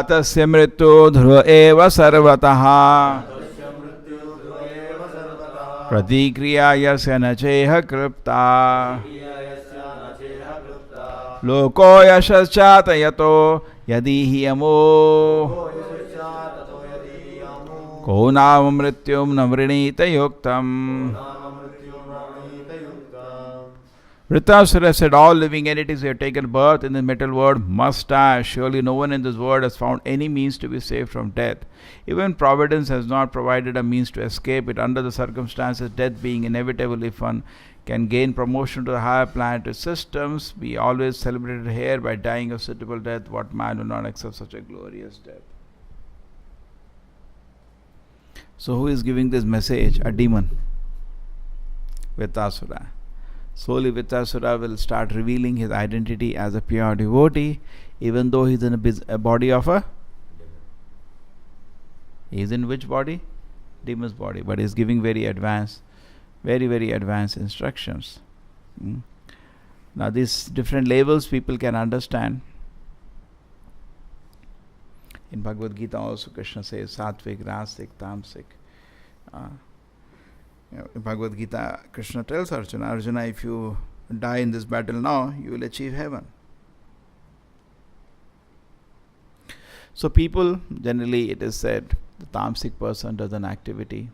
जातस्य मृत्यु ध्रुव एव सर्वतः प्रतिक्रिया यस्य न चेह कृप्ता लोको यशश्चात यतो यदि हि अमो को नाम मृत्युं न वृणीत युक्तम्. Dhritarashtra said, all living entities who have taken birth in the material world must die. Surely no one in this world has found any means to be saved from death. Even Providence has not provided a means to escape it. Under the circumstances, death being inevitable if one can gain promotion to the higher planetary systems, be always celebrated here by dying of suitable death. What man will not accept such a glorious death? So who is giving this message? A demon. Vitasura. Slowly Vitasura will start revealing his identity as a pure devotee, even though he is in a body of a... He is in which body? Demon's body. But he is giving very advanced, very advanced instructions. Now these different levels people can understand. In Bhagavad Gita also Krishna says Satvik, Rasik, Tamsik. In Bhagavad Gita Krishna tells Arjuna, if you die in this battle now, you will achieve heaven. So people, generally it is said, the Tamsic person does an activity.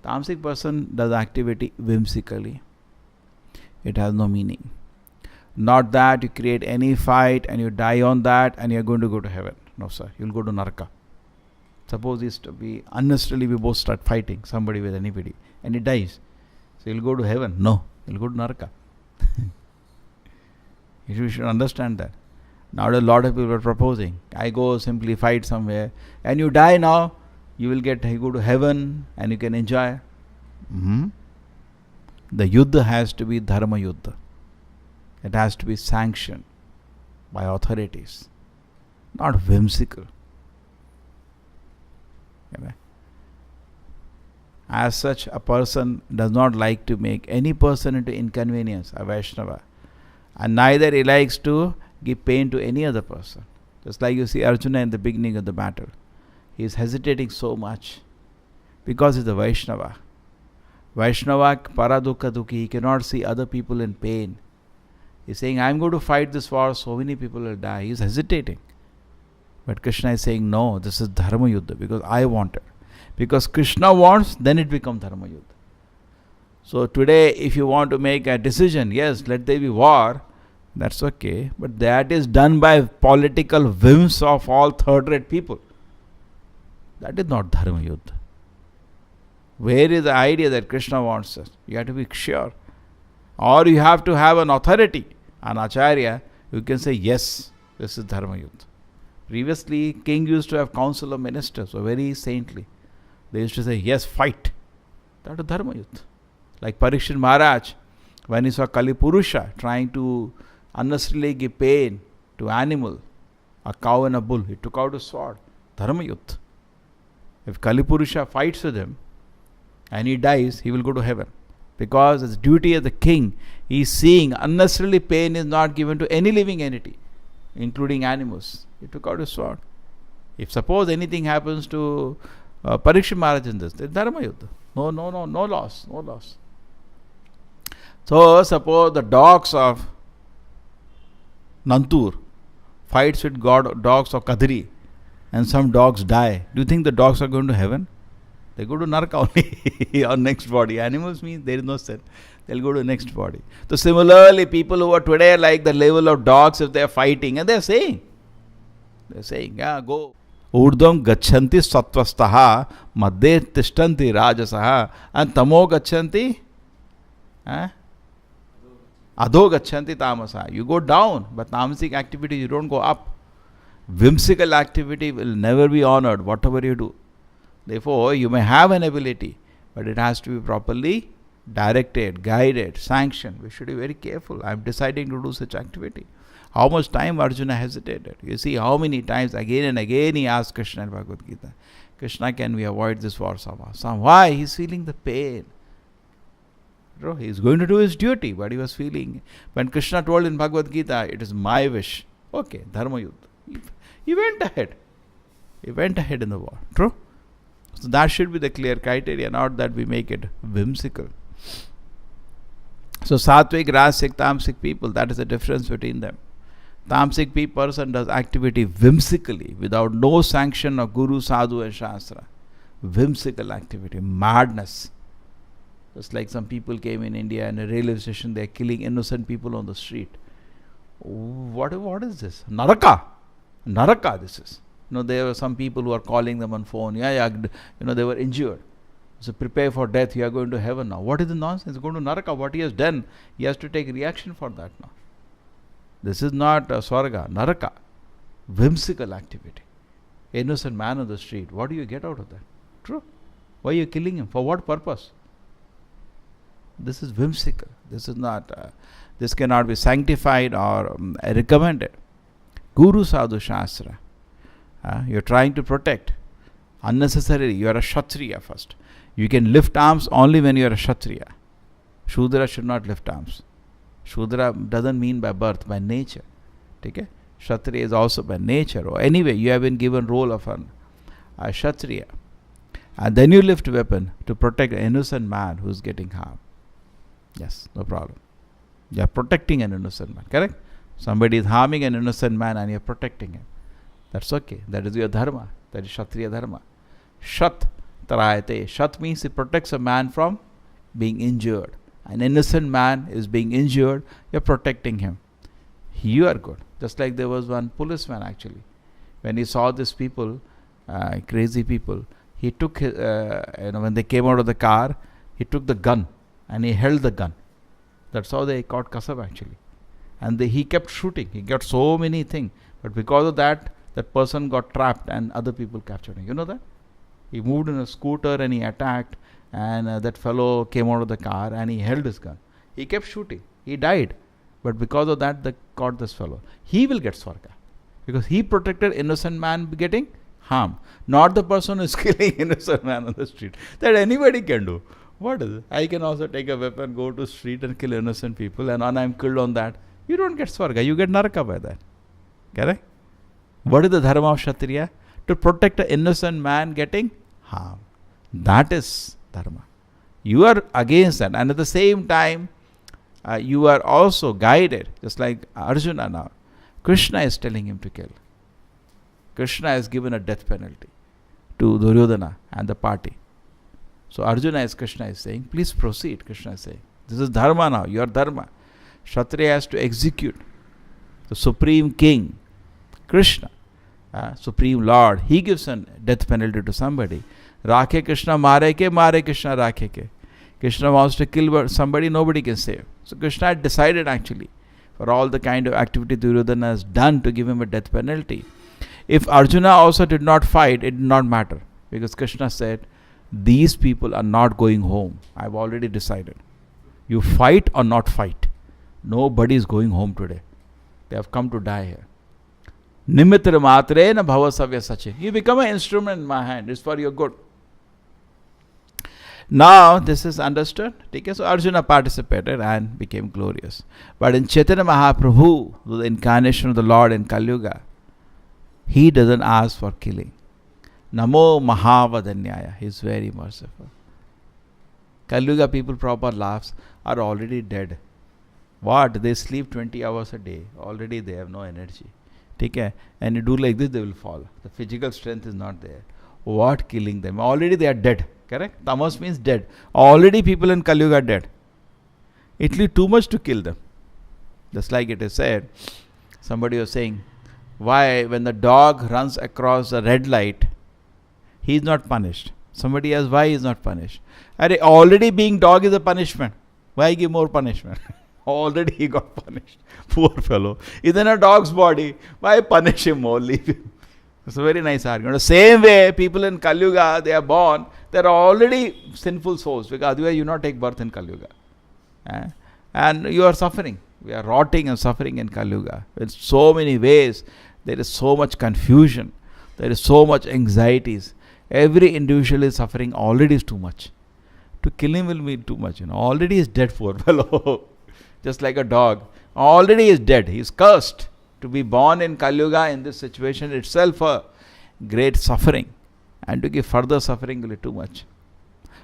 Tamsic person does activity whimsically. It has no meaning. Not that you create any fight and you die on that and you are going to go to heaven. No sir, you will go to naraka. Suppose unnecessarily we both start fighting somebody with anybody and he dies. So you will go to heaven? No, you will go to naraka. You should understand that. Now a lot of people are proposing, I go simply fight somewhere and you die now, you go to heaven and you can enjoy. The yuddha has to be dharma yuddha. It has to be sanctioned by authorities, not whimsical. As such, a person does not like to make any person into inconvenience, a Vaishnava, and neither he likes to give pain to any other person. Just like you see Arjuna in the beginning of the battle. He is hesitating so much because he is a Vaishnava. Vaishnava paradukha dukhi, he cannot see other people in pain. He is saying, I am going to fight this war, so many people will die. He is hesitating. But Krishna is saying, no, this is dharma yuddha because I want it. Because Krishna wants, then it becomes dharma yuddha. So today, if you want to make a decision, yes, let there be war, that's okay. But that is done by political whims of all third-rate people. That is not dharma yuddha. Where is the idea that Krishna wants us? You have to be sure. Or you have to have an authority, an acharya, you can say, yes, this is dharma yuddha. Previously, king used to have council of ministers, so very saintly. They used to say, yes, fight. That is dharma yuddha. Like Parikshit Maharaj, when he saw Kali Purusha trying to unnecessarily give pain to animal, a cow and a bull, he took out a sword. Dharma yuddha. If Kali Purusha fights with him and he dies, he will go to heaven. Because as duty as the king, he is seeing unnecessarily pain is not given to any living entity, including animals. He took out his sword. If suppose anything happens to Parikshit Maharaj in this, it's dharma yuddha. No loss. So suppose the dogs of Nantoor fights with dogs of Kadri and some dogs die. Do you think the dogs are going to heaven? They go to naraka only or next body. Animals means there is no sin. They'll go to the next body. So similarly, people who are today like the level of dogs, if they are fighting, and they are saying, yeah, go. Urdhvam gachanti sattvastaha madhe tishtanti rajasaha and tamo gachanti adho gachanti tamasa. You go down, but tamasic activity you don't go up. Whimsical activity will never be honored, whatever you do. Therefore, you may have an ability, but it has to be properly directed, guided, sanctioned. We should be very careful. I am deciding to do such activity. How much time Arjuna hesitated? You see how many times again and again he asked Krishna in Bhagavad Gita, Krishna, can we avoid this war? Why? He is feeling the pain. He is going to do his duty, but he was feeling. When Krishna told in Bhagavad Gita, it is my wish. Okay, dharma yuddha. He went ahead. He went ahead in the war. True? So that should be the clear criteria, not that we make it whimsical. So Sattvic, Rasic, Tamasic people, that is the difference between them. Tamasic person does activity whimsically, without no sanction of Guru, Sadhu and Shastra. Whimsical activity, madness. Just like some people came in India in a railway station, they are killing innocent people on the street. What is this? Naraka this is. There were some people who are calling them on phone. They were injured. So prepare for death, you are going to heaven now. What is the nonsense? Going to naraka. What he has done, he has to take reaction for that now. This is not Swarga, naraka. Whimsical activity. Innocent man on the street. What do you get out of that? True. Why are you killing him? For what purpose? This is whimsical. This is not. This cannot be sanctified or recommended. Guru Sadhu Shastra. You are trying to protect. Unnecessarily, you are a Kshatriya first. You can lift arms only when you are a Kshatriya. Shudra should not lift arms. Shudra doesn't mean by birth, by nature. Okay? Kshatriya is also by nature. Or anyway, you have been given role of a Kshatriya. And then you lift weapon to protect an innocent man who is getting harmed. Yes, no problem. You are protecting an innocent man, correct? Somebody is harming an innocent man and you are protecting him. That's okay. That is your dharma. That is Kshatriya dharma. Shat tarayate. Shat means it protects a man from being injured. An innocent man is being injured, you are protecting him. You are good. Just like there was one policeman actually. When he saw these people, crazy people, he took, when they came out of the car, he took the gun and he held the gun. That's how they caught Kasab actually. And he kept shooting. He got so many things. But because of that, that person got trapped and other people captured him. You know that? He moved in a scooter and he attacked. And that fellow came out of the car and he held his gun. He kept shooting. He died. But because of that, they caught this fellow. He will get Swarga. Because he protected innocent man getting harm. Not the person who is killing innocent man on the street. That anybody can do. What is it? I can also take a weapon, go to street and kill innocent people. And when I am killed on that, you don't get Swarga. You get naraka by that. Correct? What is the dharma of Kshatriya? To protect an innocent man getting harm. That is dharma. You are against that. And at the same time, you are also guided. Just like Arjuna now. Krishna is telling him to kill. Krishna has given a death penalty to Duryodhana and the party. So Arjuna as Krishna is saying, please proceed. Krishna is saying, this is dharma now. Your dharma. Kshatriya has to execute. The supreme king, Krishna, supreme lord, he gives a death penalty to somebody. Rakhe Krishna mare Krishna rakhe ke. Krishna wants to kill somebody, nobody can save. So Krishna had decided actually for all the kind of activity Duryodhana has done to give him a death penalty. If Arjuna also did not fight, it did not matter. Because Krishna said, these people are not going home. I have already decided. You fight or not fight. Nobody is going home today. They have come to die here. Nimitra matre na bhavasavya sache. You become an instrument in my hand. It's for your good. Now this is understood. Okay, so Arjuna participated and became glorious. But in Chaitanya Mahaprabhu, the incarnation of the Lord in Kali Yuga, he doesn't ask for killing. Namo Mahavadanyaya. He is very merciful. Kali Yuga people, proper laughs, are already dead. What? They sleep 20 hours a day. Already they have no energy. Okay? And you do like this, they will fall. The physical strength is not there. What killing them? Already they are dead. Correct? Tamas means dead. Already people in Kali Yuga are dead. It will be too much to kill them. Just like it is said, somebody was saying, why when the dog runs across a red light, he is not punished. Somebody asks, why he is not punished? Already being dog is a punishment. Why give more punishment? Already he got punished. Poor fellow. He's in a dog's body. Why punish him more? Leave him. It's a very nice argument. The same way, people in Kali Yuga, they are born, they are already sinful souls. Because otherwise you not take birth in Kali Yuga. And you are suffering. We are rotting and suffering in Kali Yuga. In so many ways, there is so much confusion. There is so much anxieties. Every individual is suffering. Already is too much. To kill him will be too much. Already is dead, poor fellow. Just like a dog. Already is dead. He is cursed. To be born in Kali Yuga in this situation itself a great suffering. And to give further suffering will be too much.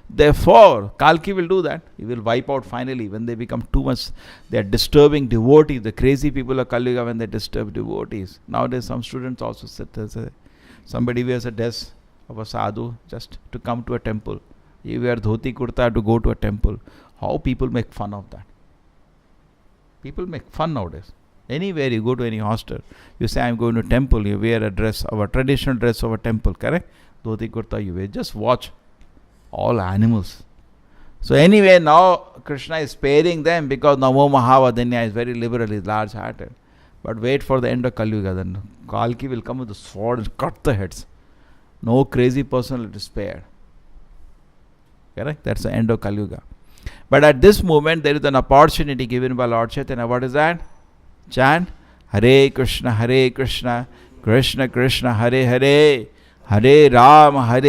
Therefore, Kalki will do that. He will wipe out finally when they become too much. They are disturbing devotees. The crazy people of Kali Yuga when they disturb devotees. Nowadays some students also sit there. Somebody wears a dress of a sadhu just to come to a temple. You wear dhoti kurta to go to a temple. How people make fun of that. People make fun nowadays. Anywhere you go to any hostel, you say, I am going to temple, you wear a dress of a traditional dress of a temple, correct? Dhoti kurta you wear. Just watch. all animals. So anyway, now Krishna is sparing them because Namo Mahavadanya is very liberal, he is large-hearted. But wait for the end of Kali Yuga, then Kalki will come with the sword and cut the heads. No crazy person will be spared. Correct? That's the end of Kali Yuga. But at this moment, there is an opportunity given by Lord Chaitanya. What is that? Chant Hare Krishna, Krishna Krishna, Hare Hare, Hare Rama,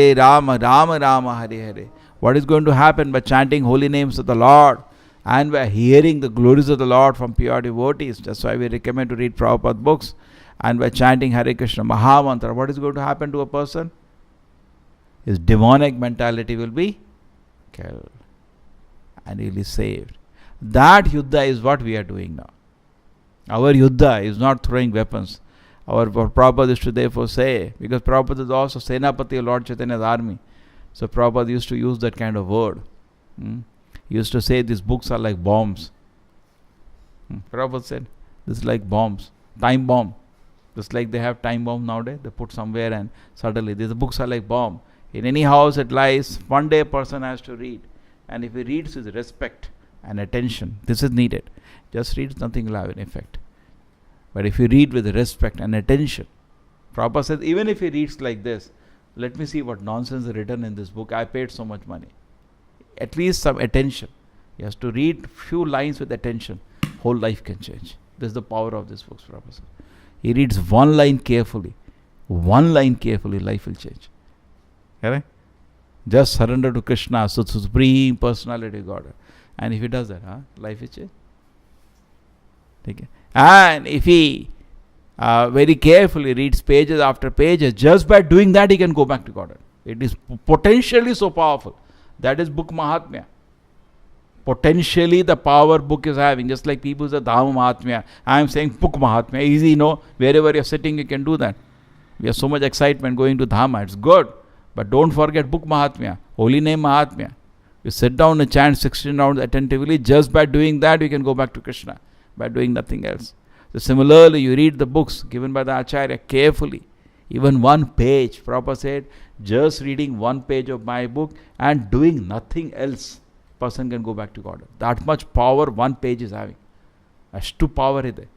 Rama Rama, Hare Hare. What is going to happen by chanting holy names of the Lord and by hearing the glories of the Lord from pure devotees? That's why we recommend to read Prabhupada books. And by chanting Hare Krishna Mahamantra, what is going to happen to a person? His demonic mentality will be killed and he will be saved. That Yuddha is what we are doing now. Our Yuddha is not throwing weapons. Our Prabhupada used to therefore say, because Prabhupada is also Senapati of Lord Chaitanya's army. So Prabhupada used to use that kind of word. He used to say these books are like bombs. Prabhupada said, this is like bombs. Time bomb. Just like they have time bomb nowadays. They put somewhere and suddenly these books are like bomb. In any house it lies, one day a person has to read. And if he reads with respect and attention, this is needed. Just read, nothing will have an effect. But if you read with respect and attention, Prabhupada says, even if he reads like this, let me see what nonsense is written in this book. I paid so much money. At least some attention. He has to read few lines with attention. Whole life can change. This is the power of this book, Prabhupada. He reads one line carefully. One line carefully, life will change. Correct? Just surrender to Krishna, Supreme Personality of God. And if he does that, life will change. Okay. And if he very carefully reads pages after pages, just by doing that he can go back to God. It is potentially so powerful. That is book Mahatmya. Potentially the power book is having, just like people say Dhama Mahatmya. I am saying book Mahatmya. Easy, wherever you are sitting you can do that. We have so much excitement going to Dhama. It's good. But don't forget book Mahatmya, holy name Mahatmya. You sit down and chant 16 rounds attentively. Just by doing that you can go back to Krishna. By doing nothing else. So similarly, you read the books given by the Acharya carefully. Even one page. Prabhupada said, just reading one page of my book and doing nothing else, person can go back to God. That much power one page is having. Ashtu power is there.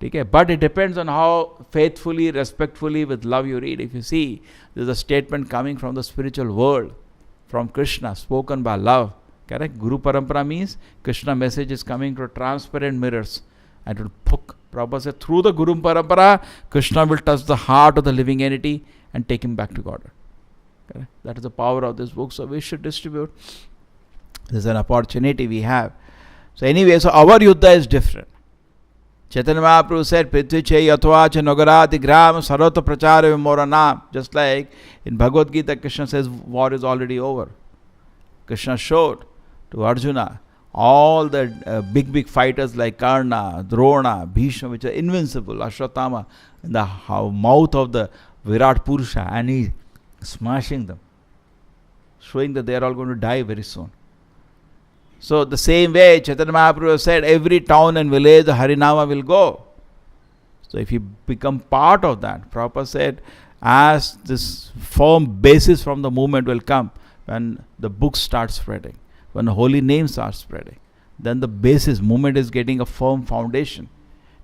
Okay? But it depends on how faithfully, respectfully, with love you read. If you see, there is a statement coming from the spiritual world, from Krishna, spoken by love. Correct? Guru Parampara means Krishna message is coming through transparent mirrors. And it will poke. Prabhupada said, through the Guru Parampara, Krishna will touch the heart of the living entity and take him back to God. Correct? That is the power of this book. So we should distribute. This is an opportunity we have. So anyway, so our Yuddha is different. Chaitanya Mahaprabhu said, Prithvi che yatva che nagarati gram sarvatra prachara vimoranam. Just like in Bhagavad Gita, Krishna says, war is already over. Krishna showed to Arjuna all the big fighters like Karna, Drona, Bhishma, which are invincible, Ashwatthama, in the mouth of the Virat Purusha, and he smashing them, showing that they are all going to die very soon. So the same way Chaitanya Mahaprabhu said, every town and village the Harinama will go. So if you become part of that, Prabhupada said, as this firm basis from the movement will come, when the books start spreading, when the holy name starts spreading, then the basis, movement is getting a firm foundation.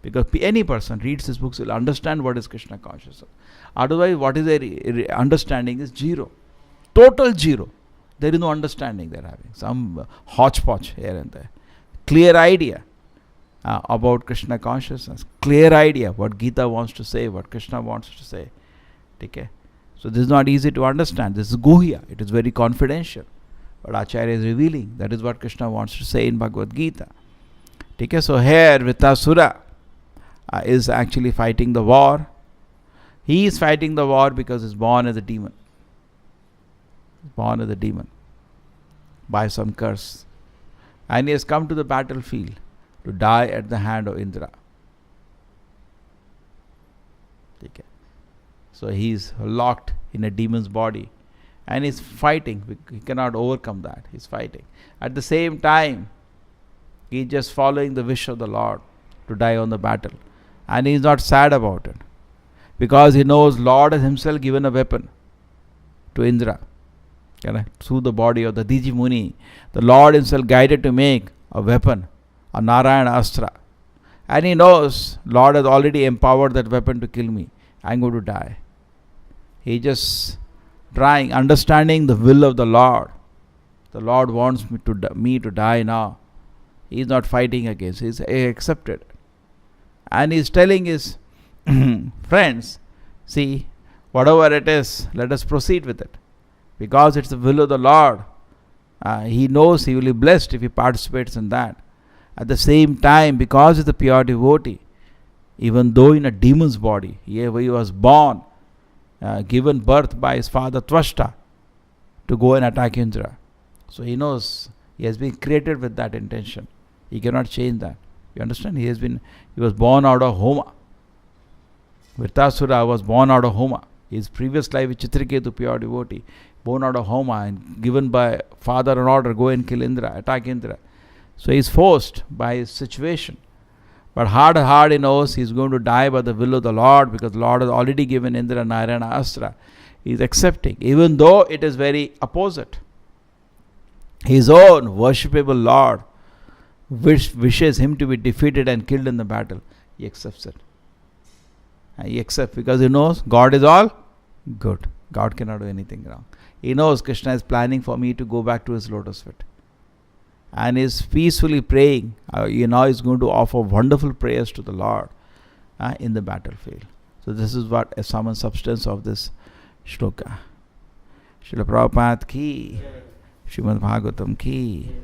Because any person reads these books will understand what is Krishna consciousness. Otherwise, what is their understanding is zero. Total zero. There is no understanding they are having. Some hodgepodge here and there. Clear idea about Krishna consciousness. Clear idea what Gita wants to say, what Krishna wants to say. Okay? So this is not easy to understand. This is Guhya. It is very confidential. But Acharya is revealing. That is what Krishna wants to say in Bhagavad Gita. Okay? So here Vritasura is actually fighting the war. He is fighting the war because he is born as a demon. Born as a demon by some curse, and he has come to the battlefield to die at the hand of Indra. Okay. So he is locked in a demon's body and he is fighting. He cannot overcome that. He is fighting. At the same time, he is just following the wish of the Lord to die on the battle, and he is not sad about it because he knows Lord has himself given a weapon to Indra. correct, through the body of the Diji Muni, the Lord himself guided to make a weapon, a Narayana Astra. And he knows Lord has already empowered that weapon to kill me. I'm going to die. He just trying, understanding the will of the Lord. The Lord wants me to die now. He is not fighting against. He is accepted. And he is telling his friends, see, whatever it is, let us proceed with it. Because it's the will of the Lord. He knows he will be blessed if he participates in that. At the same time, because he's a pure devotee, even though in a demon's body, he was born, given birth by his father Tvashta to go and attack Indra. So he knows he has been created with that intention. He cannot change that. You understand? He was born out of Homa. Vritasura was born out of Homa. His previous life is Chitraketu, pure devotee, born out of Homa and given by father an order, go and kill Indra, attack Indra. So he is forced by his situation. But hard he knows he is going to die by the will of the Lord, because the Lord has already given Indra Narayana Astra. He is accepting, even though it is very opposite. His own worshipable Lord wishes him to be defeated and killed in the battle. He accepts it. And he accepts because he knows God is all good. God cannot do anything wrong. He knows Krishna is planning for me to go back to his lotus feet. And is peacefully praying. Now is going to offer wonderful prayers to the Lord in the battlefield. So this is what a sum and substance of this shloka. Srila Prabhupada ki, Srimad Bhagavatam ki.